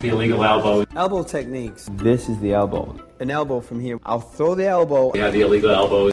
The illegal elbow. Elbow techniques. This is the elbow. An elbow from here. I'll throw the elbow. Yeah, the illegal elbow.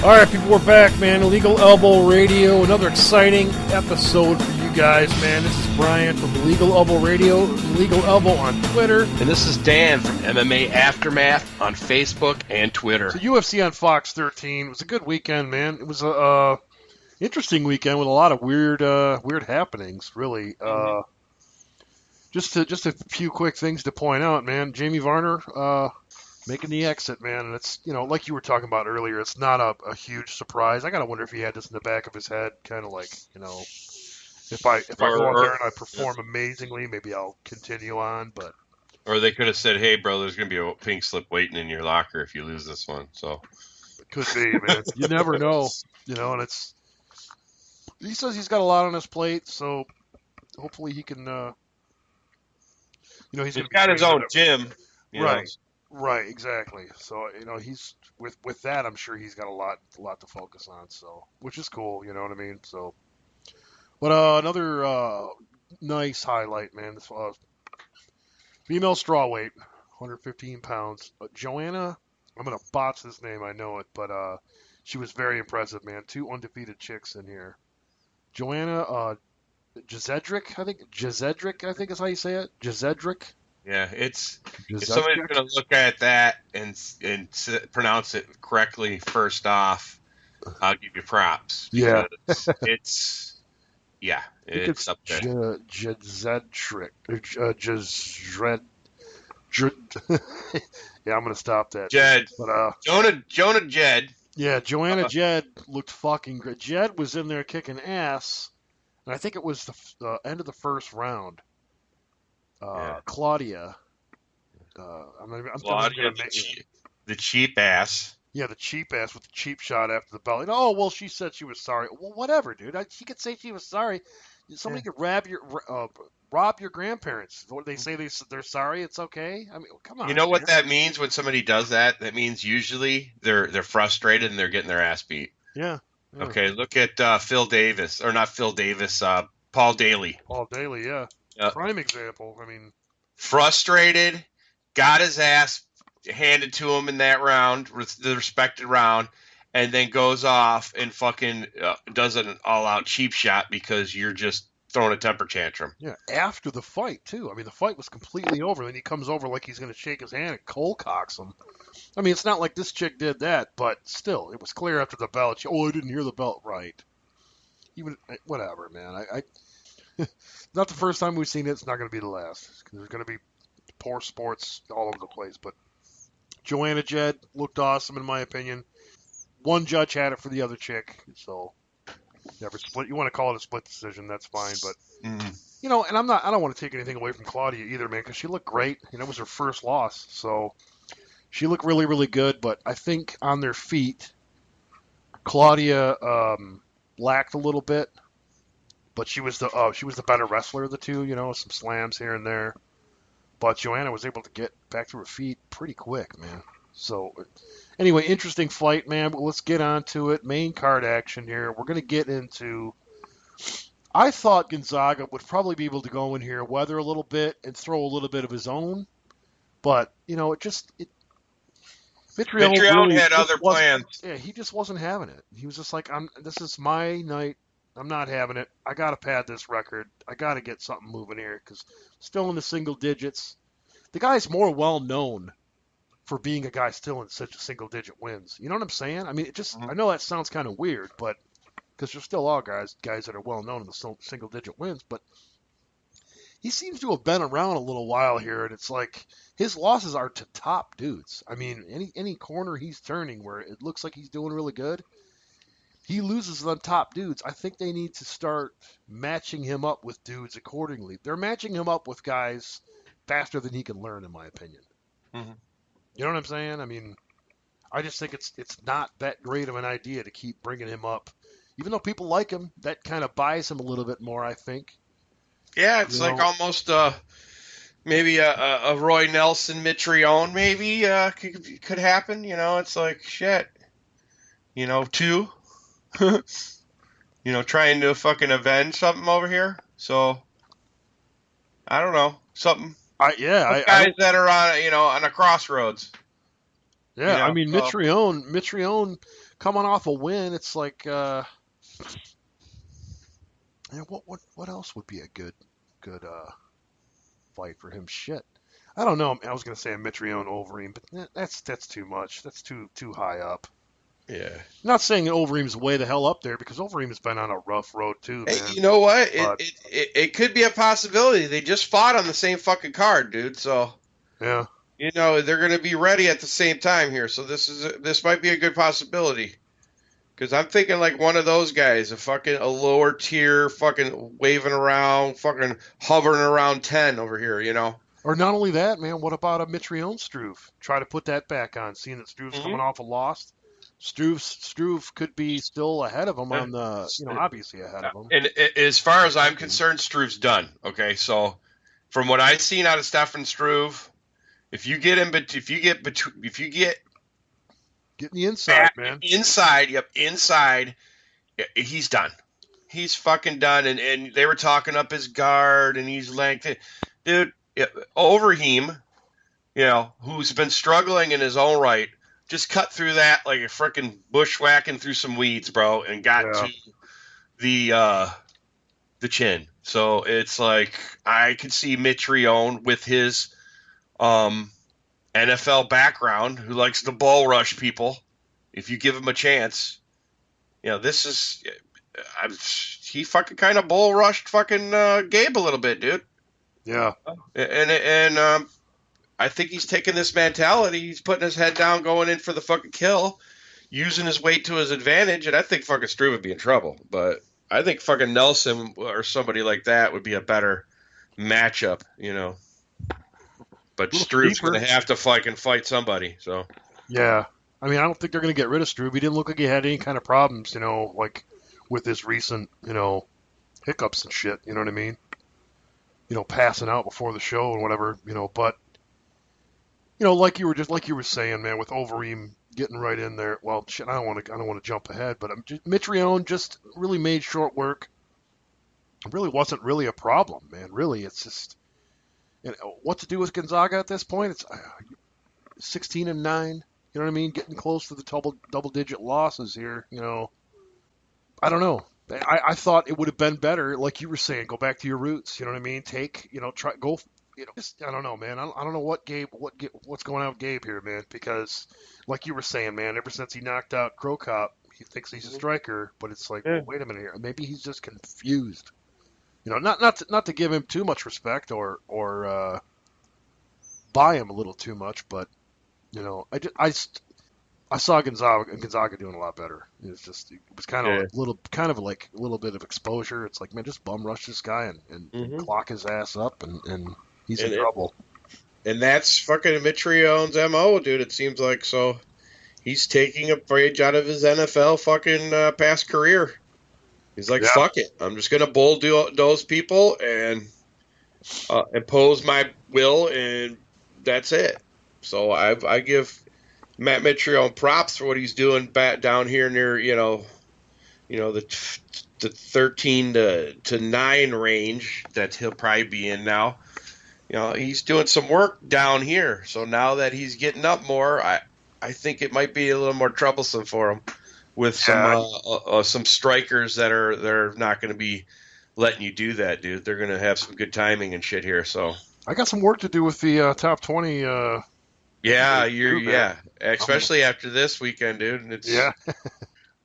All right, people, we're back, man. Illegal Elbow Radio. Another exciting episode for you guys, man. This is Brian from Illegal Elbow Radio, Illegal Elbow on Twitter. And this is Dan from MMA Aftermath on Facebook and Twitter. So UFC on Fox 13. It was a good weekend, man. It was a interesting weekend with a lot of weird happenings, really. Just a few quick things to point out, man. Jamie Varner making the exit, man, and it's, like you were talking about earlier, it's not a huge surprise. I gotta wonder if he had this in the back of his head, kind of like, if I go out there and I perform amazingly, maybe I'll continue on, but. Or they could have said, hey, bro, there's going to be a pink slip waiting in your locker if you lose this one. So it could be, man. You never know, and it's. He says he's got a lot on his plate, so hopefully he can. He's got his own gym, right? Right, exactly. So he's with that. I'm sure he's got a lot to focus on. So, which is cool. You know what I mean? So, but another nice highlight, man. This female strawweight, 115 pounds. Joanna, I'm gonna botch this name. I know it, but she was very impressive, man. 2 undefeated chicks in here. Joanna Jezedric, I think is how you say it. Jezedric. Yeah, if somebody's going to look at that and pronounce it correctly first off, I'll give you props. Yeah. It's up there. Jezedric. Yeah, I'm going to stop that. Jed. But, Jonah Jed. Yeah, Joanna Jed looked fucking great. Jed was in there kicking ass, and I think it was the end of the first round. Claudia. Claudia, the cheap ass. Yeah, the cheap ass with the cheap shot after the bell. Oh, well, she said she was sorry. Well, whatever, dude. She could say she was sorry. Somebody could rob your grandparents. What they say they're sorry. It's okay. I mean, come on. You know what that means when somebody does that? That means usually they're frustrated and they're getting their ass beat. Yeah. Okay, look at Phil Davis, or not Phil Davis, Paul Daly. Paul Daly, yeah. Prime example. I mean, frustrated, got his ass handed to him in that round, the respected round, and then goes off and fucking does an all-out cheap shot because you're just throwing a temper tantrum. Yeah, after the fight, too. I mean, the fight was completely over. Then he comes over like he's going to shake his hand and cold cocks him. I mean, it's not like this chick did that, but still, it was clear after the belt. I didn't hear the belt right. Even whatever, man. Not the first time we've seen it. It's not going to be the last. There's going to be poor sports all over the place. But Joanna Jed looked awesome, in my opinion. One judge had it for the other chick. So, never split. You want to call it a split decision, that's fine. But, and I don't want to take anything away from Claudia either, man, because she looked great. It was her first loss. So, she looked really, really good. But I think on their feet, Claudia lacked a little bit. But she was the better wrestler of the two, some slams here and there. But Joanna was able to get back to her feet pretty quick, man. So, anyway, interesting fight, man. But let's get on to it. Main card action here. We're going to get into... I thought Gonzaga would probably be able to go in here, weather a little bit, and throw a little bit of his own. But, Vitrione had other plans. Yeah, he just wasn't having it. He was just like, this is my night. I'm not having it. I got to pad this record. I got to get something moving here because still in the single digits. The guy's more well known for being a guy still in such a single digit wins. You know what I'm saying? I mean, I know that sounds kind of weird, but because there's still all guys that are well known in the single digit wins, but he seems to have been around a little while here, and it's like his losses are to top dudes. I mean, any corner he's turning where it looks like he's doing really good, he loses on top dudes. I think they need to start matching him up with dudes accordingly. They're matching him up with guys faster than he can learn, in my opinion. Mm-hmm. You know what I'm saying? I mean, I just think it's not that great of an idea to keep bringing him up. Even though people like him, that kind of buys him a little bit more, I think. Yeah, it's like almost maybe a Roy Nelson Mitrione maybe could happen. It's like, shit. 2. trying to fucking avenge something over here. So, I don't know. Something. Guys that are on a crossroads. I mean, Mitrione coming off a win, it's like, what else would be a good fight for him? Shit, I don't know. I was gonna say a Mitrione Overeem, but that's too much. That's too high up. Yeah. Not saying Overeem's way the hell up there, because Overeem has been on a rough road too, man. Hey, you know what? It could be a possibility. They just fought on the same fucking card, dude. So yeah, they're going to be ready at the same time here. So this might be a good possibility. Because I'm thinking like one of those guys, a lower tier, fucking waving around, fucking hovering around 10 over here, Or not only that, man. What about a Mitrione Struve? Try to put that back on, seeing that Struve's coming off a loss. Struve could be still ahead of him on the, obviously ahead of him. And as far as I'm concerned, Struve's done. Okay, so from what I've seen out of Stefan Struve, if you get Get in the inside, man. Inside, he's done. He's fucking done. And they were talking up his guard, and he's like, dude, Overeem, who's been struggling in his own right, just cut through that like a freaking bushwhacking through some weeds, bro, and got to the chin. So it's like I could see Mitrione with his NFL background, who likes to bull rush people. If you give him a chance, this is he fucking kind of bull rushed fucking Gabe a little bit, dude. Yeah, and I think he's taking this mentality. He's putting his head down, going in for the fucking kill, using his weight to his advantage, and I think fucking Struve would be in trouble. But I think fucking Nelson or somebody like that would be a better matchup, But Struve's going to have to fucking fight somebody. So yeah, I mean, I don't think they're going to get rid of Struve. He didn't look like he had any kind of problems, like with his recent, hiccups and shit. You know what I mean? Passing out before the show and whatever. But like you were saying, man, with Overeem getting right in there. Well, shit, I don't want to jump ahead, but Mitrione just really made short work. It really wasn't really a problem, man. Really, it's just. What to do with Gonzaga at this point? It's 16-9. You know what I mean? Getting close to the double-digit losses here. I don't know. I thought it would have been better, like you were saying. Go back to your roots. You know what I mean? Try go. Just I don't know, man. I don't know what's going on with Gabe here, man. Because like you were saying, man, ever since he knocked out Crow Cop, he thinks he's a striker. But it's like, well, wait a minute here. Maybe he's just confused. Not to give him too much respect or buy him a little too much, but I saw Gonzaga doing a lot better. It was kind of like a little bit of exposure. It's like, man, just bum rush this guy and clock his ass up and he's in trouble. And that's fucking Mitrione's MO, dude. It seems like so. He's taking a page out of his NFL fucking past career. He's like, fuck it. I'm just gonna bulldoze people and impose my will, and that's it. So I give Matt Mitrione props for what he's doing back down here near the 13 to 9 range that he'll probably be in now. He's doing some work down here. So now that he's getting up more, I think it might be a little more troublesome for him. With some strikers that are not going to be letting you do that, dude. They're going to have some good timing and shit here. So I got some work to do with the top 20. Especially after this weekend, dude. Yeah.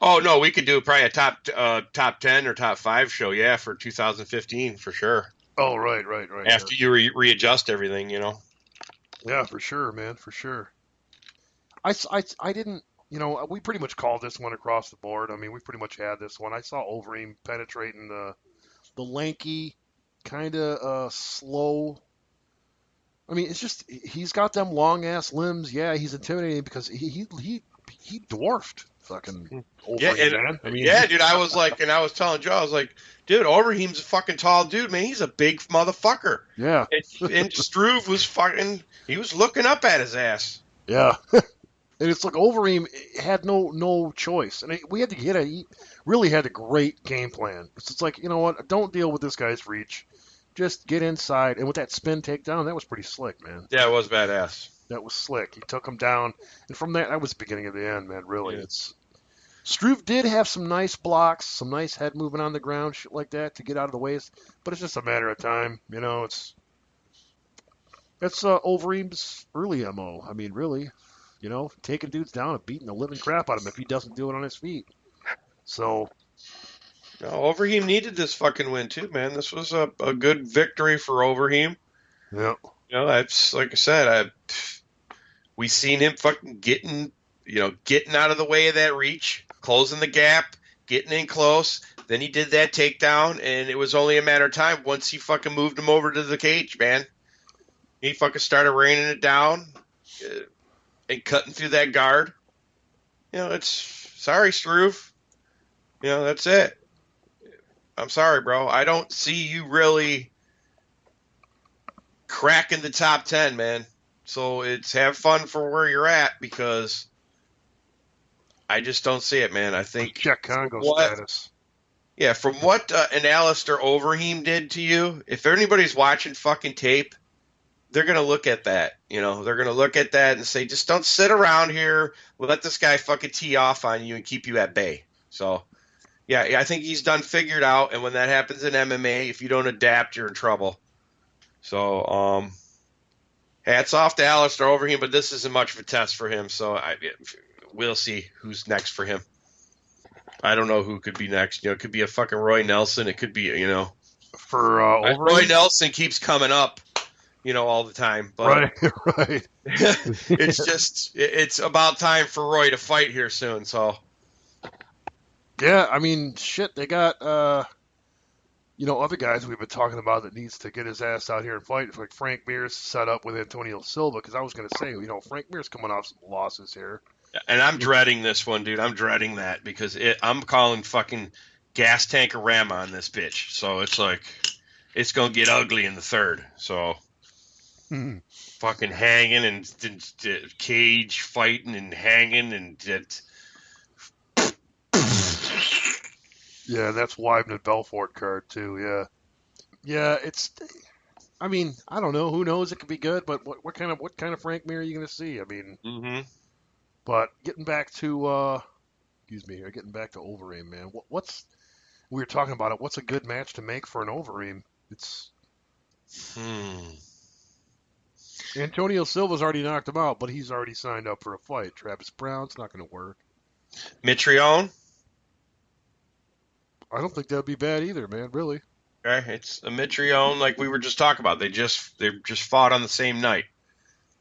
Oh no, we could do probably a top 10 or top 5 show, for 2015 for sure. Oh right. After you readjust everything, Yeah, for sure, man, for sure. I didn't. We pretty much called this one across the board. I mean, we pretty much had this one. I saw Overeem penetrating the lanky, kind of slow. I mean, it's just he's got them long ass limbs. Yeah, he's intimidating because he dwarfed fucking Overeem, man. I mean, dude. I was telling Joe, I was like, dude, Overeem's a fucking tall dude, man. He's a big motherfucker. Yeah. And Struve was he was looking up at his ass. Yeah. And it's like Overeem had no choice, and we had to he really had a great game plan. It's like, you know what? Don't deal with this guy's reach. just get inside. And with that spin takedown, that was pretty slick, man. Yeah, it was badass. That was slick. He took him down, and from that was the beginning of the end, man. Really, Yeah. Struve did have some nice blocks, some nice head movement on the ground, shit like that to get out of the way. But it's just a matter of time, you know. That's Overeem's early MO. I mean, really, you know, taking dudes down and beating the living crap out of him if he doesn't do it on his feet. So. No, Overeem needed this fucking win too, man. This was a good victory for Overeem. Yeah. You know, that's like I said, we seen him fucking getting out of the way of that reach, closing the gap, getting in close. Then he did that takedown, and it was only a matter of time once he fucking moved him over to the cage, man. He fucking started raining it down and cutting through that guard. You know, sorry, Struve. You know, that's it. I'm sorry, bro. I don't see you really cracking the top 10, man. So have fun for where you're at, because I just don't see it, man. I think check Congo status. Yeah, from what an Alistair Overeem did to you, if anybody's watching fucking tape, they're going to look at that. You know, they're going to look at that and say, just don't sit around here. We'll let this guy fucking tee off on you and keep you at bay. So, yeah, I think he's done figured out. And when that happens in MMA, if you don't adapt, you're in trouble. So, hats off to Alistair Overeem, but this isn't much of a test for him. So we'll see who's next for him. I don't know who could be next. You know, it could be a fucking Roy Nelson. It could be, you know, for Overeem. Roy Nelson keeps coming up, you know, all the time. But right. it's about time for Roy to fight here soon. So. Yeah, I mean, shit, they got, you know, other guys we've been talking about that needs to get his ass out here and fight. Like Frank Mir's set up with Antonio Silva, because I was going to say, you know, Frank Mir's coming off some losses here. And I'm dreading this one, dude. I'm dreading that because I'm calling fucking gas tank-a-rama on this bitch. So it's like, it's going to get ugly in the third. So fucking hanging and cage fighting and hanging and yeah, that's Weidman Belfort card too. Yeah, yeah. I mean, I don't know. Who knows? It could be good, but what kind of Frank Mir are you going to see? I mean, But getting back to, getting back to Overeem, man. We were talking about it. What's a good match to make for an Overeem? It's Antonio Silva's already knocked him out, but he's already signed up for a fight. Travis Brown's not going to work. Mitrione? I don't think that'd be bad either, man. Really. Okay, it's a Mitrione, like we were just talking about. They just fought on the same night.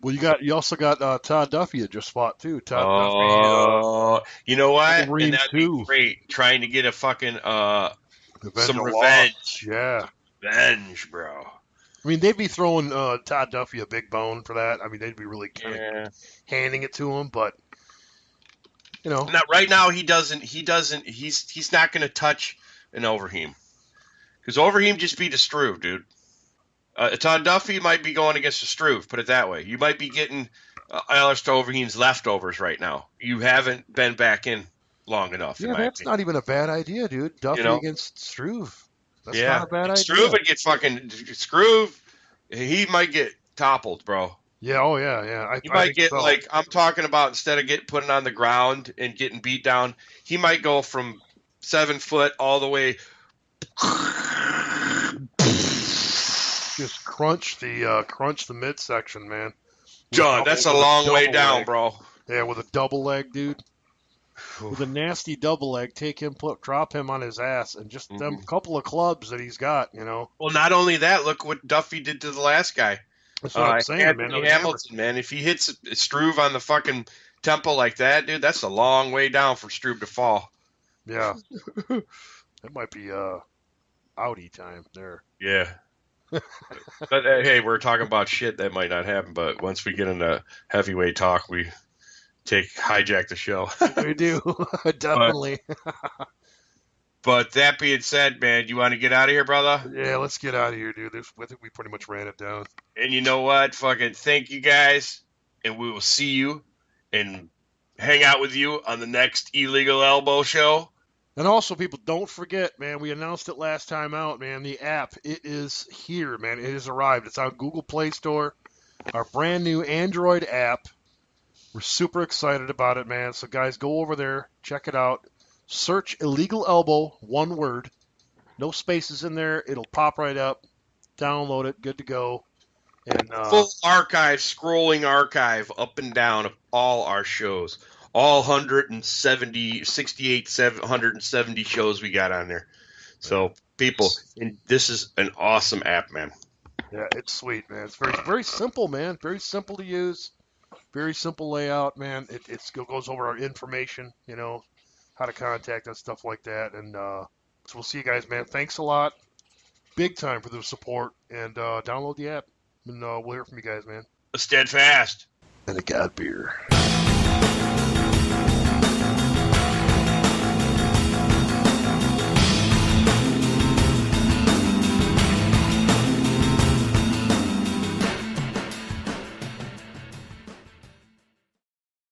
Well, you also got Todd Duffy that just fought too. Todd Duffy. You know what? Overeem and that'd too. be great. Trying to get a fucking some revenge. Yeah. Revenge, bro. I mean, they'd be throwing Todd Duffy a big bone for that. I mean, they'd be really kind of handing it to him, but you know. Now, right now, he's not going to touch an Overeem. Because Overeem just beat a Struve, dude. Todd Duffy might be going against a Struve, put it that way. You might be getting Alistair Overeem's leftovers right now. You haven't been back in long enough. Yeah, that's not even a bad idea, dude. Duffy against Struve. That's not a bad idea. Struve would get fucking Struve. He might get toppled, bro. Yeah, oh yeah. He might get like I'm talking about, instead of putting on the ground and getting beat down, he might go from 7 foot all the way. Just crunch the midsection, man. John, that's a long way down, bro. Yeah, with a double leg, dude. With a nasty double leg, drop him on his ass, and just them couple of clubs that he's got, you know. Well, not only that, look what Duffy did to the last guy. That's what I'm saying, man. Hamilton, man. If he hits Struve on the fucking temple like that, dude, that's a long way down for Struve to fall. Yeah. That might be outie time there. Yeah. But hey, we're talking about shit that might not happen, but once we get into heavyweight talk, we hijack the show. We do. Definitely. But that being said, man, you want to get out of here, brother? Yeah, let's get out of here, dude. I think we pretty much ran it down. And you know what? Fucking thank you guys, and we will see you and hang out with you on the next Illegal Elbow show. And also, people, don't forget, man, we announced it last time out, man, the app, it is here, man. It has arrived. It's on Google Play Store, our brand new Android app. We're super excited about it, man. So, guys, go over there, check it out. Search Illegal Elbow, one word. No spaces in there. It'll pop right up. Download it. Good to go. And Full archive, scrolling archive up and down of all our shows. All 770 shows we got on there. So, people, this is an awesome app, man. yeah, it's sweet, man. It's very, very simple, man. Very simple to use. Very simple layout, man. It goes over our information, you know, how to contact us, stuff like that. And so we'll see you guys, man. Thanks a lot. Big time for the support. And download the app. And we'll hear from you guys, man. Steadfast. And a God beer.